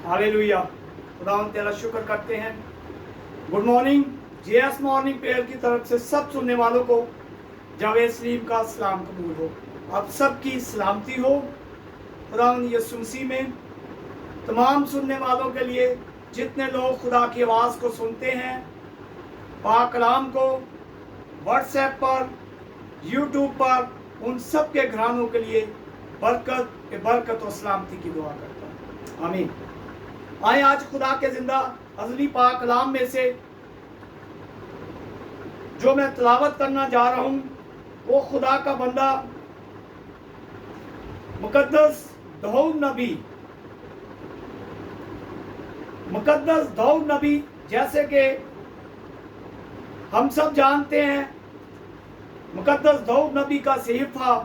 Hallelujah. खुदावंद तेरा शुक्र करते हैं। Good morning. JS morning prayer की तरफ से सब सुनने वालों को जावेद सलीम का सलाम कबूल हो। आप सबकी सलामती हो खुदावंद यीशु मसीह में। तमाम सुनने वालों के लिए, जितने लोग खुदा की आवाज़ को सुनते हैं, पाक कलाम को व्हाट्सएप पर, यूट्यूब पर, उन सब के घरानों के लिए बरकत और सलामती की दुआ करता हूँ। आमीन। आए आज खुदा के जिंदा अज़ली पाक कलाम में से जो मैं तिलावत करना जा रहा हूँ वो खुदा का बंदा मुकद्दस दाऊद नबी, जैसे कि हम सब जानते हैं, मुकद्दस दाऊद नबी का सहीफा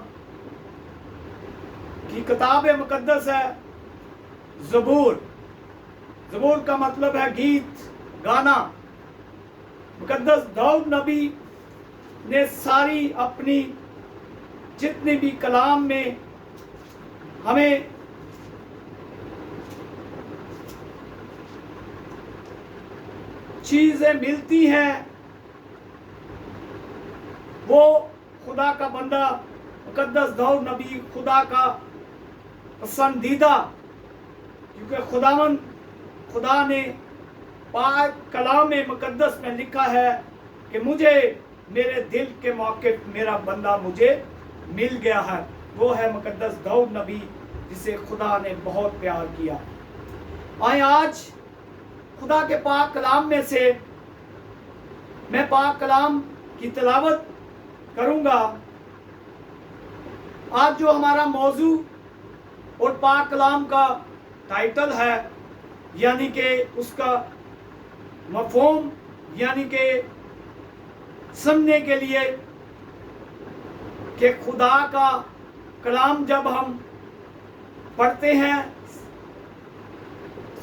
की किताब मुकद्दस है ज़बूर। ज़बूर का मतलब है गीत, गाना। मुकद्दस दाऊद नबी ने सारी अपनी जितनी भी कलाम में हमें चीज़ें मिलती हैं, वो खुदा का बंदा मुकद्दस दाऊद नबी खुदा का पसंदीदा, क्योंकि खुदा ने पाक कलाम मुकद्दस में लिखा है कि मुझे मेरे दिल के मौक़िफ़ मेरा बंदा मुझे मिल गया है। वो है मुकद्दस दाऊद नबी, जिसे खुदा ने बहुत प्यार किया। आए आज खुदा के पाक कलाम में से मैं पाक कलाम की तिलावत करूँगा। आज जो हमारा मौजू और पाक कलाम का टाइटल है, यानी कि उसका मफ़हूम, यानी कि समझने के लिए कि खुदा का कलाम जब हम पढ़ते हैं,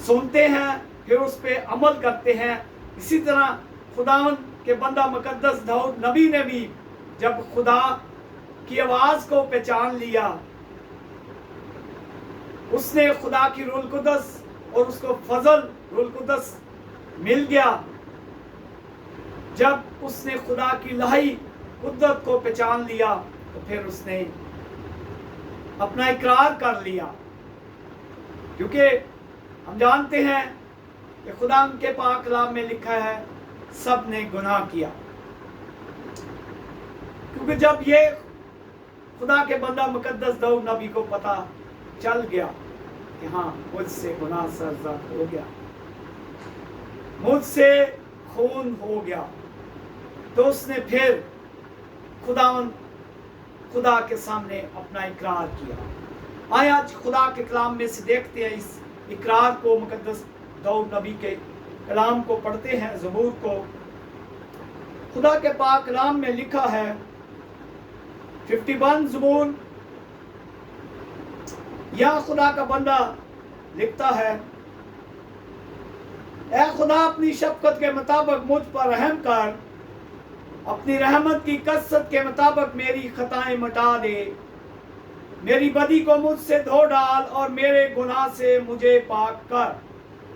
सुनते हैं, फिर उस पर अमल करते हैं, इसी तरह खुदावंद के बंदा मुकद्दस दाऊद नबी ने भी जब खुदा की आवाज़ को पहचान लिया, उसने खुदा की रूह कुदस और उसको फजल रूह कुदस मिल गया। जब उसने खुदा की लाही कुदरत को पहचान लिया तो फिर उसने अपना इकरार कर लिया, क्योंकि हम जानते हैं कि खुदा के पाक कलाम में लिखा है सब ने गुनाह किया। क्योंकि जब ये खुदा के बंदा मुकद्दस दाऊद नबी को पता चल गया कि हाँ मुझसे गुनाह सरज़द हो गया, मुझसे खून हो गया, तो उसने फिर खुदा के सामने अपना इकरार किया। आए आज खुदा के कलाम में से देखते हैं इस इकरार को, मुकद्दस दाऊद नबी के कलाम को पढ़ते हैं, ज़बूर को। खुदा के पाक कलाम में लिखा है 51 ज़बूर, या खुदा का बंदा लिखता है, ऐ खुदा अपनी शफ़क़त के मुताबिक मुझ पर रहम कर, अपनी रहमत की कसरत के मुताबिक मेरी खताएं मिटा दे, मेरी बदी को मुझसे धो डाल और मेरे गुनाह से मुझे पाक कर,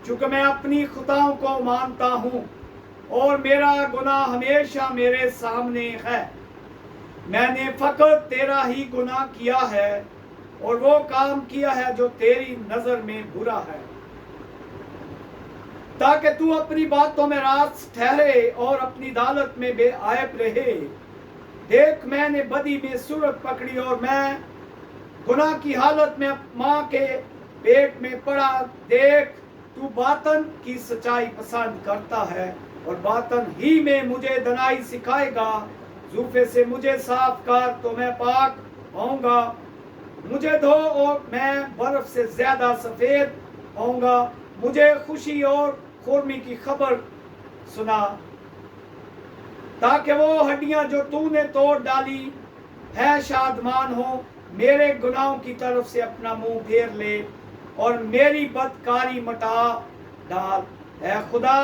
चूँकि मैं अपनी खताओं को मानता हूँ और मेरा गुनाह हमेशा मेरे सामने है। मैंने फ़कत तेरा ही गुनाह किया है और वो काम किया है जो तेरी नज़र में बुरा है, ताकि तू अपनी बातों में रास्त ठहरे और अपनी अदालत में बेआयब रहे। देख मैंने बदी में सूरत पकड़ी और मैं गुनाह की हालत में माँ के पेट में पड़ा। देख तू बातन की सच्चाई पसंद करता है और बातन ही में मुझे दनाई सिखाएगा। जूफे से मुझे साफ कर तो मैं पाक होऊंगा, मुझे धो और मैं बर्फ से ज्यादा सफेद होऊंगा। मुझे खुशी और खुर्मी की खबर सुना, ताकि वो हड्डियां जो तूने तोड़ डाली है शादमान हो। मेरे गुनाहों की तरफ से अपना मुंह फेर ले और मेरी बदकारी मिटा डाल। ऐ खुदा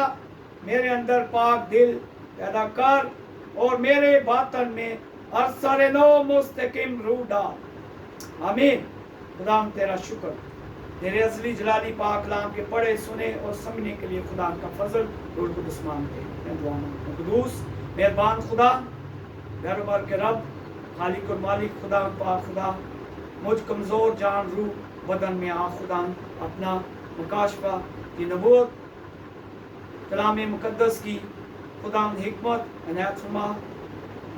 मेरे अंदर पाक दिल पैदा कर और मेरे बातन में अरसर नो मुस्तकिम रूह डाल। आमीन। खुदा तेरा शुक्र। तेरे अज़ली जलाली पाक कलाम के पढ़े सुने और समझने के लिए खुदा का फजल रूह कुदस मांगते हैं। मैं दुआ मांगता हूँ कुदूस मेहरबान खुदा, घर भर के रब, खालिक और मालिक खुदा पाक खुदा, मुझ कमज़ोर जान रूह बदन में आ खुदा, अपना मुकाशफा की नबूवत कलाम मुकद्दस की खुदा हिकमत अनायत फरमा,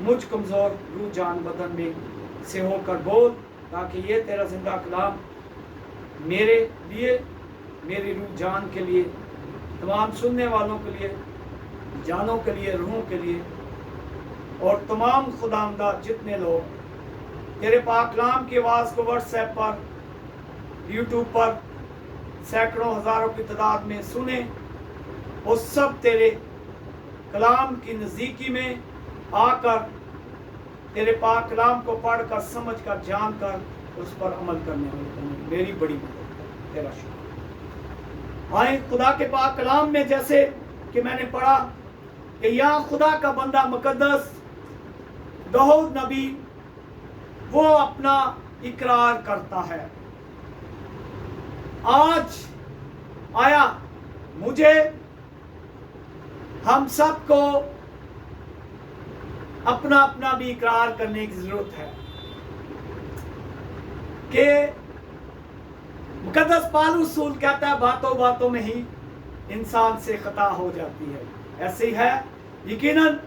मुझ कमज़ोर रूह जान बदन में से होकर बोल, ताकि ये तेरा जिंदा कलाम मेरे लिए, मेरी रूह जान के लिए, तमाम सुनने वालों के लिए, जानों के लिए, रूहों के लिए, और तमाम खुदामदा जितने लोग तेरे पाक कलाम की आवाज़ को व्हाट्सएप पर, यूट्यूब पर सैकड़ों हज़ारों की तादाद में सुने, वो सब तेरे कलाम की नज़दीकी में आकर तेरे पाक कलाम को पढ़कर, समझकर, जानकर उस पर अमल करने वाले मेरी बड़ी मदद कर, तेरा शुक्र। आए खुदा के पाक कलाम में जैसे कि मैंने पढ़ा कि यहाँ खुदा का बंदा मुकद्दस दाऊद नबी वो अपना इकरार करता है, आज आया मुझे हम सबको अपना अपना भी इकरार करने की जरूरत है कि मुकद्दस पालूस रसूल कहता है बातों बातों में ही इंसान से खता हो जाती है। ऐसे ही है यकीनन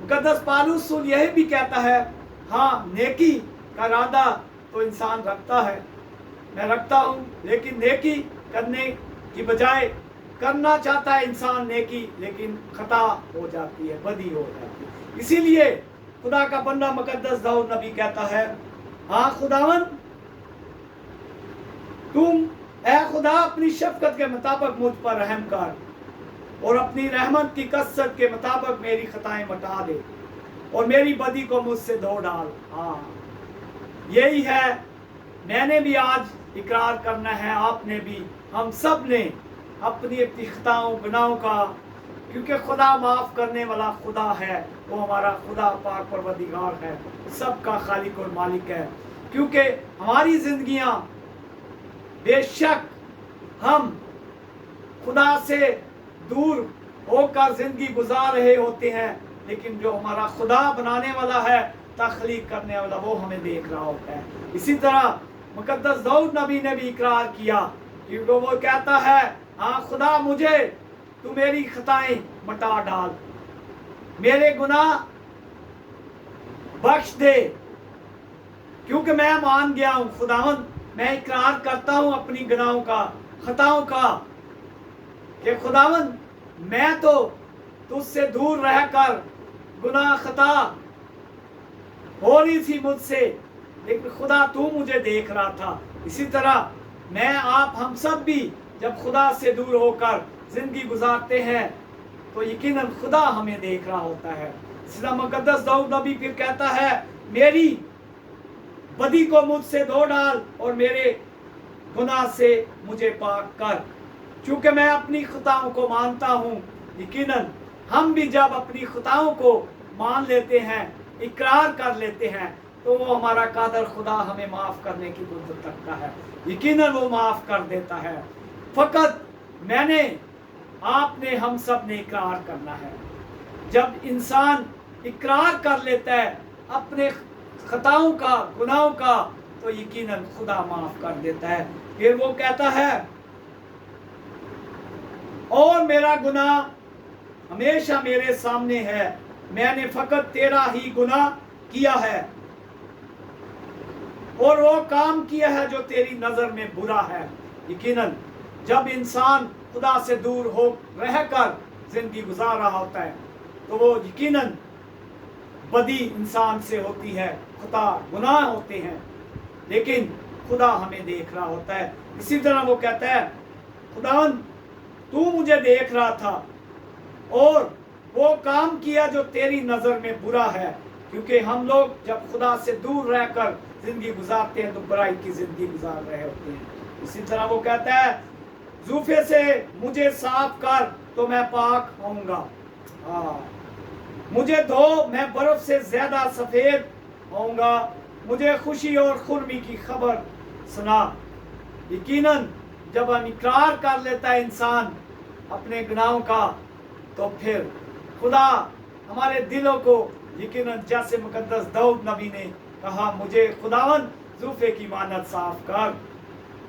मुकद्दस पालूस रसूल यही भी कहता है, हाँ नेकी का इरादा तो इंसान रखता है, मैं रखता हूँ, लेकिन नेकी करने की बजाय करना चाहता है इंसान नेकी, लेकिन खता हो जाती है, बदी हो जाती है। इसीलिए खुदा का बंदा मुकद्दस दाऊद नबी कहता है, हाँ खुदावन तुम ए खुदा अपनी शफकत के मुताबिक मुझ पर रहम कर और अपनी रहमत की कसरत के मुताबिक मेरी खताएं मिटा दे और मेरी बदी को मुझसे धो डाल। हाँ यही है, मैंने भी आज इकरार करना है, आपने भी, हम सब ने अपनी अपनी खताओं गुनाहों का, क्योंकि खुदा माफ़ करने वाला खुदा है, वो हमारा खुदा पाक परवरदिगार है, सबका खालिक और मालिक है। क्योंकि हमारी ज़िंदगियाँ बेशक हम खुदा से दूर होकर ज़िंदगी गुजार रहे होते हैं, लेकिन जो हमारा खुदा बनाने वाला है, तख्लीक करने वाला, वो हमें देख रहा होता है। इसी तरह मुकद्दस दाऊद नबी ने भी इकरार किया, क्योंकि वो कहता है, हाँ खुदा मुझे तू मेरी खताएं मिटा डाल, मेरे गुनाह बख्श दे, क्योंकि मैं मान गया हूँ खुदावन, मैं इकरार करता हूँ अपनी गुनाहों का, खताओं का, कि खुदावन मैं तो तुझसे दूर रहकर गुनाह खता हो रही थी मुझसे, लेकिन खुदा तू मुझे देख रहा था। इसी तरह मैं आप हम सब भी जब खुदा से दूर होकर जिंदगी गुजारते हैं तो यकीनन खुदा हमें देख रहा होता है। इसलिए मुकद्दस दाऊद नबी फिर कहता है, मेरी बदी को मुझसे धो डाल और मेरे गुनाह से मुझे पाक कर, चूँकि मैं अपनी खताओं को मानता हूँ। यकीनन हम भी जब अपनी खताओं को मान लेते हैं, इकरार कर लेते हैं, तो वो हमारा कादर खुदा हमें माफ़ करने की कुदरत रखता है, यकीनन वो माफ़ कर देता है। फ़कत मैंने, आपने, हम सब ने इकरार करना है। जब इंसान इकरार कर लेता है अपने खताओं का, गुनाहों का, तो यकीनन खुदा माफ़ कर देता है। फिर वो कहता है, और मेरा गुनाह हमेशा मेरे सामने है, मैंने फ़कत तेरा ही गुनाह किया है और वो काम किया है जो तेरी नज़र में बुरा है। यकीनन जब इंसान खुदा से दूर हो रहकर ज़िंदगी गुजार रहा होता है, तो वो यकीनन बदी इंसान से होती है, खुदा गुनाह होते हैं, लेकिन खुदा हमें देख रहा होता है। इसी तरह वो कहता है, खुदावन तू मुझे देख रहा था और वो काम किया जो तेरी नज़र में बुरा है, क्योंकि हम लोग जब खुदा से दूर रहकर ज़िंदगी गुजारते हैं तो बुराई की ज़िंदगी गुजार रहे होते हैं। इसी तरह वो कहता है, ज़ूफ़े से मुझे साफ कर तो मैं पाक होऊंगा, मुझे धो मैं बर्फ़ से ज़्यादा सफ़ेद होऊंगा, मुझे खुशी और खुरमी की खबर सुना। यकीनन जब हम इकरार कर लेता है इंसान अपने गुनाहों का, तो फिर खुदा हमारे दिलों को यकीनन जैसे मुकद्दस दाऊद नबी ने कहा, मुझे खुदावन ज़ुल्फ़े की मानत साफ कर,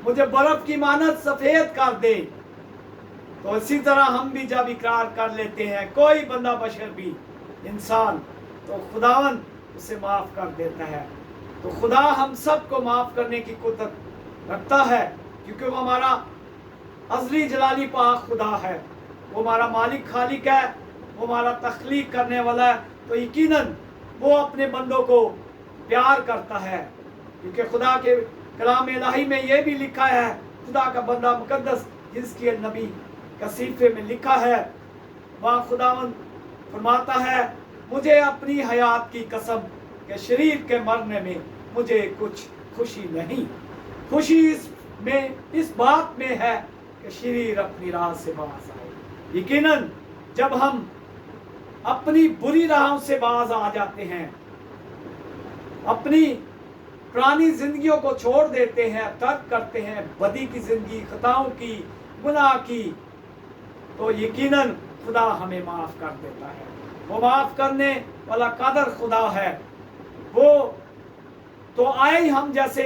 मुझे बर्फ की मानत सफ़ेद कर दे। तो इसी तरह हम भी जब इकरार कर लेते हैं, कोई बंदा बशर भी इंसान, तो खुदावन उसे माफ़ कर देता है। तो खुदा हम सब को माफ़ करने की कुदरत रखता है, क्योंकि वो हमारा अज़ली जलाली पाक खुदा है, वो हमारा मालिक खालिक है, वो हमारा तख्लीक करने वाला है। तो यकीनन वो अपने बंदों को प्यार करता है, क्योंकि खुदा के कलाम इलाही में ये भी लिखा है, खुदा का बंदा मुकद्दस हिज़किय्याह नबी कसीफ़े में लिखा है, वहाँ खुदावंद फरमाता है, मुझे अपनी हयात की कसम के शरीर के मरने में मुझे कुछ खुशी नहीं, खुशी इस बात में है कि शरीर अपनी राह से बाज आए। यकीनन जब हम अपनी बुरी राहों से बाज आ जाते हैं, अपनी पुरानी जिंदगियों को छोड़ देते हैं, तर्क करते हैं, बदी की जिंदगी, खताओं की, गुनाह की, तो यकीनन खुदा हमें माफ़ कर देता है। वो माफ़ करने वाला कादर खुदा है। वो तो आए ही हम जैसे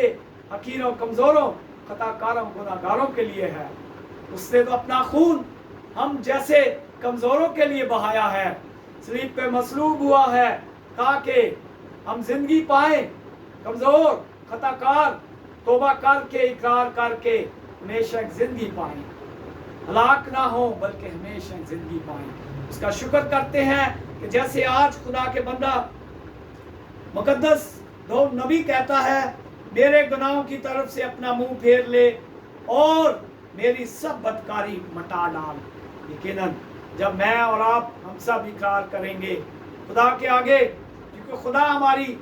हकीरों, कमज़ोरों, खताकारों, गुनाहगारों के लिए है। उसने तो अपना खून हम जैसे कमज़ोरों के लिए बहाया है, सलीब पे मसलूब हुआ है, ताकि हम जिंदगी पाए, कमज़ोर, खताकार, तौबा करके, इकरार करके हमेशा एक ज़िंदगी पाएँ, हलाक ना हो बल्कि हमेशा ज़िंदगी पाएँ। उसका शुक्र करते हैं कि जैसे आज खुदा के बंदा मुकद्दस दाऊद नबी कहता है, मेरे गुनाहों की तरफ से अपना मुंह फेर ले और मेरी सब बदकारी मटा डाल। यकीनन जब मैं और आप हम सब इकरार करेंगे खुदा के आगे, क्योंकि खुदा हमारी,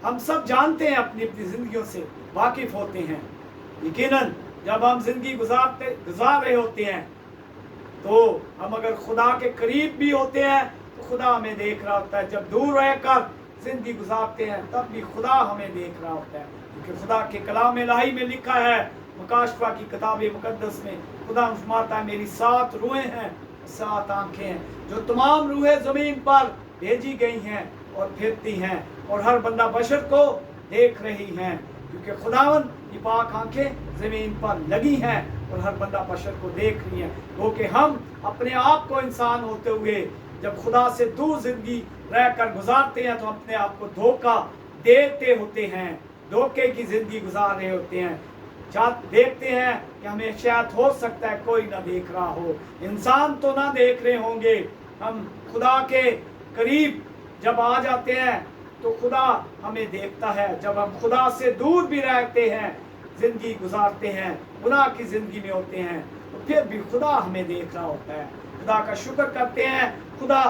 हम सब जानते हैं, अपनी अपनी ज़िंदगियों से वाकिफ़ होते हैं। यकीनन जब हम ज़िंदगी गुजार रहे होते हैं, तो हम अगर खुदा के करीब भी होते हैं तो खुदा हमें देख रहा होता है। जब दूर रहकर ज़िंदगी गुजारते हैं तब भी खुदा हमें देख रहा होता है, क्योंकि खुदा के कलाम इलाही में लिखा है, मुकाशफा की किताब मुकद्दस में खुदा फरमाता है, मेरी 7 रूहें हैं, 7 आँखें हैं, जो तमाम रूहें ज़मीन पर भेजी गई हैं और फिरती हैं और हर बंदा बशर को देख रही हैं, क्योंकि खुदावन की पाक आँखें ज़मीन पर लगी हैं और हर बंदा बशर को देख रही है। वो कि हम अपने आप को इंसान होते हुए जब खुदा से दूर जिंदगी रहकर गुजारते हैं, तो अपने आप को धोखा देते होते हैं, धोखे की जिंदगी गुजार रहे होते हैं। देखते हैं कि हमें शायद हो सकता है कोई ना देख रहा हो, इंसान तो ना देख रहे होंगे। हम खुदा के करीब जब आ जाते हैं तो खुदा हमें देखता है। जब हम खुदा से दूर भी रहते हैं, जिंदगी गुजारते हैं, गुनाह की जिंदगी में होते हैं, तो फिर भी खुदा हमें देख रहा होता है। खुदा का शुक्र करते हैं। खुदा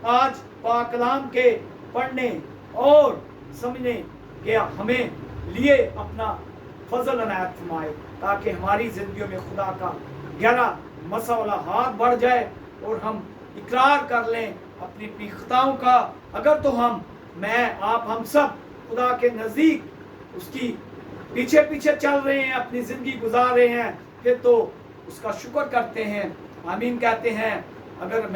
आज पाक कलाम के पढ़ने और समझने के हमें लिए अपना फजल अनायत फरमाए, ताकि हमारी जिंदगियों में खुदा का गहरा मसौला हाथ बढ़ जाए और हम इकरार कर लें अपनी अपनी खताओं का। अगर तो मैं आप हम सब खुदा के नज़दीक उसकी पीछे पीछे चल रहे हैं, अपनी ज़िंदगी गुजार रहे हैं, फिर तो उसका शुक्र करते हैं, आमीन कहते हैं। अगर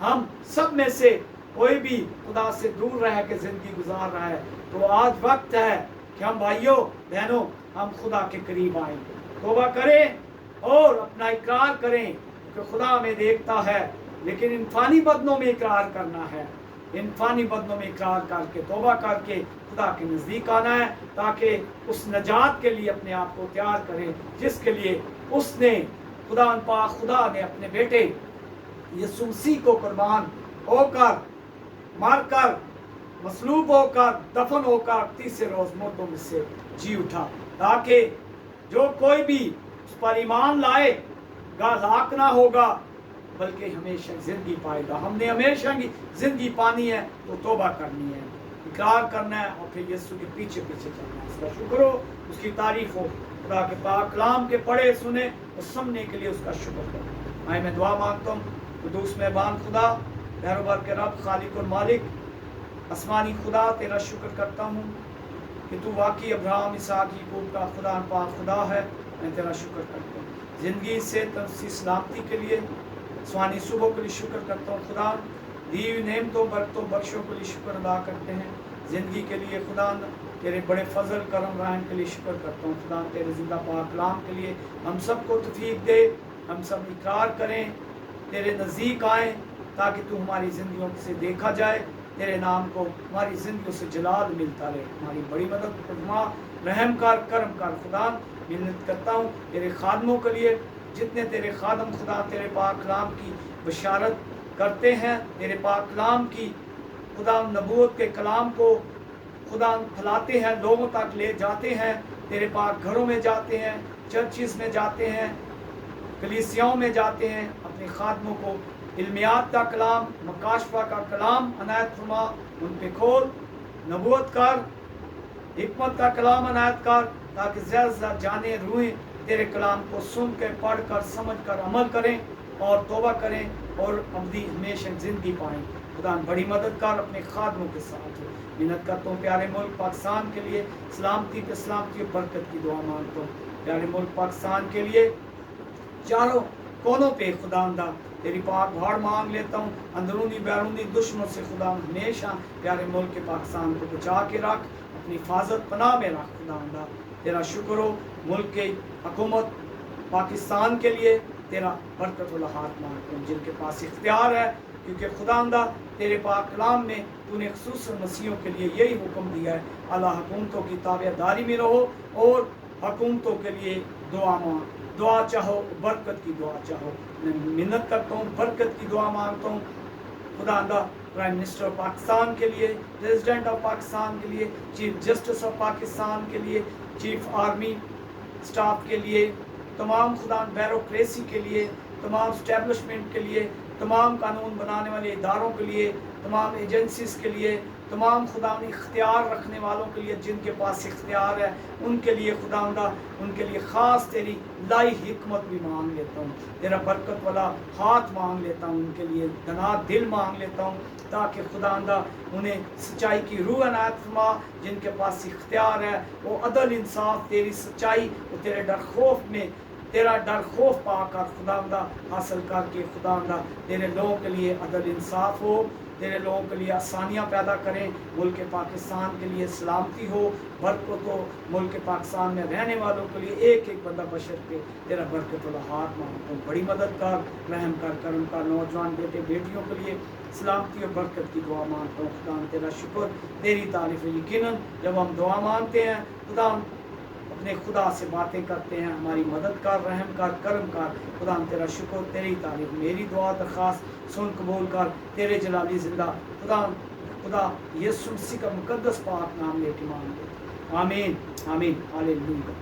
हम सब में से कोई भी खुदा से दूर रह के ज़िंदगी गुजार रहा है, तो आज वक्त है कि हम भाइयों बहनों हम खुदा के करीब आएँ, तौबा करें और अपना इकरार करें कि खुदा हमें देखता है। लेकिन इन फानी बदनों में इकरार करना है, इन फानी बदनों में इकरार करके तौबा करके खुदा के नज़दीक आना है, ताकि उस नजात के लिए अपने आप को तैयार करें जिसके लिए उसने खुदा ने अपने बेटे यीशु मसीह को कुर्बान होकर, मारकर, मसलूब होकर, दफन होकर तीसरे रोज़ मुर्दों में से जी उठा, ताकि जो कोई भी उस पर ईमान लाएगा हलाक ना होगा बल्कि हमेशा ज़िंदगी पाएगा। हमने हमेशा की ज़िंदगी पानी है तो तौबा करनी है, इकरार करना है और फिर यीशु के पीछे पीछे चलना है। उसका शुक्र हो, उसकी तारीफ हो, खुदा के पाक कलाम के पढ़े सुने और समझने के लिए उसका शुक्र करो। मैं दुआ मांगता हूँ, कुदूस मेहरबान खुदा, बहरोबर के रब, खालिक और मालिक, आसमानी खुदा, तेरा शुक्र करता हूँ کہ تو واقعی ابراہیم اسحاق یعقوب کا خدا پاک خدا ہے۔ میں تیرا شکر کرتا ہوں زندگی سے تنسی سلامتی کے لیے، سوانی صبح کے لیے شکر کرتا ہوں خدا، دی ہوئی نعمتوں برکتوں بخشوں کے لیے شکر ادا کرتے ہیں، زندگی کے لیے خدا تیرے بڑے فضل کرم رحم کے لیے شکر کرتا ہوں خدا، تیرے زندہ پاک کلام کے لیے ہم سب کو توفیق دے، ہم سب اقرار کریں، تیرے نزدیک آئیں تاکہ تو ہماری زندگیوں سے دیکھا جائے، تیرے نام کو ہماری زندگیوں سے جلال ملتا رہے، ہماری بڑی مدد فرما، رحم کر کرم کر خدا۔ محنت کرتا ہوں تیرے خادموں کے لیے، جتنے تیرے خادم خدا تیرے پاک کلام کی بشارت کرتے ہیں، تیرے پاک کلام کی خدا نبوت کے کلام کو خدا پھیلاتے ہیں، لوگوں تک لے جاتے ہیں، تیرے پاک گھروں میں جاتے ہیں، چرچز میں جاتے ہیں، کلیسیاؤں میں جاتے ہیں، اپنے خادموں کو علمیات کا کلام، مکاشفہ کا کلام عنایت فرما، ان پہ کھول، نبوت کر، حکمت کا کلام عنایت کر، تاکہ زیادہ سے زیادہ جانے روئیں تیرے کلام کو سن کے پڑھ کر سمجھ کر عمل کریں اور توبہ کریں اور ابدی ہمیشہ زندگی پائیں۔ خدا بڑی مدد کر اپنے خادموں کے ساتھ، محنت کرتا ہوں پیارے ملک پاکستان کے لیے، سلامتی پہ سلامتی و برکت کی دعا مانگتا ہوں پیارے ملک پاکستان کے لیے، چاروں کونوں پہ خدا تیری پاک بھاڑ مانگ لیتا ہوں، اندرونی بیرونی دشمن سے خدا ہمیشہ پیارے ملک کے پاکستان کو بچا کے رکھ، اپنی حفاظت پناہ میں رکھ خدا، تیرا شکر ہو ملک کے حکومت پاکستان کے لیے، تیرا برکت والا ہاتھ مانگتا ہوں جن کے پاس اختیار ہے، کیونکہ خدا تیرے پاک کلام میں تو نے خصوصاً مسیحوں کے لیے یہی حکم دیا ہے، اعلیٰ حکومتوں کی تابع داری میں رہو اور حکومتوں کے لیے دعا چاہو، برکت کی دعا چاہو۔ میں محنت کرتا ہوں، برکت کی دعا مانگتا ہوں خدا پرائم منسٹر آف پاکستان کے لیے، پریزیڈنٹ آف پاکستان کے لیے، چیف جسٹس آف پاکستان کے لیے، چیف آرمی سٹاف کے لیے، تمام خدا بیوروکریسی کے لیے، تمام اسٹیبلشمنٹ کے لیے، تمام قانون بنانے والے اداروں کے لیے، تمام ایجنسیز کے لیے، تمام خدا اختیار رکھنے والوں کے لیے جن کے پاس اختیار ہے، ان کے لیے خدا ان کے لیے خاص تیری لائی حکمت بھی مانگ لیتا ہوں، تیرا برکت والا ہاتھ مانگ لیتا ہوں، ان کے لیے دنا دل مانگ لیتا ہوں، تاکہ خدا انہیں سچائی کی روح عنایت فرما، جن کے پاس اختیار ہے وہ عدل انصاف تیری سچائی اور تیرے ڈر خوف میں تیرا ڈر خوف پا کر خدا حاصل کر کے خدا تیرے لوگوں کے لیے عدل انصاف ہو، تیرے لوگوں کے لیے آسانیاں پیدا کریں، ملک پاکستان کے لیے سلامتی ہو، برکت ہو، ملک پاکستان میں رہنے والوں کے لیے ایک ایک بندہ بشر پہ تیرا برکت والا ہاتھ مانگتا ہوں، بڑی مدد کر، رحم کر کرم کا نوجوان بیٹے بیٹیوں کے لیے سلامتی اور برکت کی دعا مانگتا ہوں خدا تیرا شکر، تیری تعریف ہے۔ یقیناً جب ہم دعا مانگتے ہیں خدا اپنے خدا سے باتیں کرتے ہیں، ہماری مدد کر، رحم کر، کرم کر، خدا تیرا شکر، تیری تعریف، میری دعا درخواست سن قبول کر، تیرے جلالی زندہ خدا یسوع مسیح کا مقدس پاک نام لے کے مانگتے، آمین آمین، ہاللویا۔